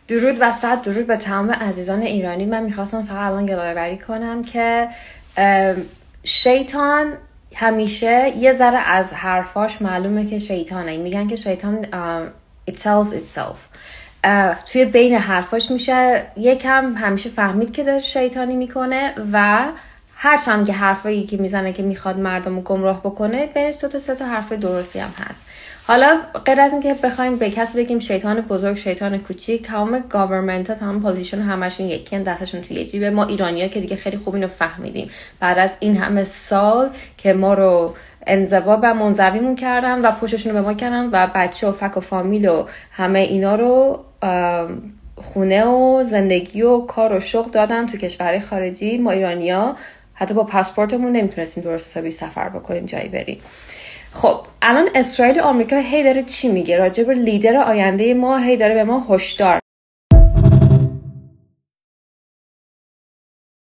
درود و صد درود به تمام عزیزان ایرانی. من میخواستم فقط الان یادآوری کنم که شیطان همیشه یه ذره از حرفاش معلومه که شیطانه. میگن که شیطان it tells itself. توی بین حرفاش میشه یکم همیشه فهمید که داره شیطانی میکنه و هرچند که حرفایی که میزنه که میخواد مردم رو گمراه بکنه بینش 2 تا 3 تا حرف درستی هم هست. حالا غیر از اینکه بخوایم به کسی بگیم شیطان بزرگ شیطان کوچیک، تمام گاورمنت ها تمام پوزیشن همشون یکی ان، دستشون توی جیبه. ما ایرانی‌ها که دیگه خیلی خوب اینو فهمیدیم بعد از این همه سال که ما رو انزوا و منزویمون کردن و پوششون رو به ما کردن و بچه و فک و فامیل و همه اینا رو خونه و زندگی و کار و شغل دادن تو کشورهای خارجی. ما ایرانی‌ها حتی با پاسپورتمون نمیتونستیم درست حسابی سفر بکنیم جایی بریم. خب الان اسرائیل و آمریکا هی داره چی میگه راجع به لیدر آینده ما؟ هی داره به ما هشدار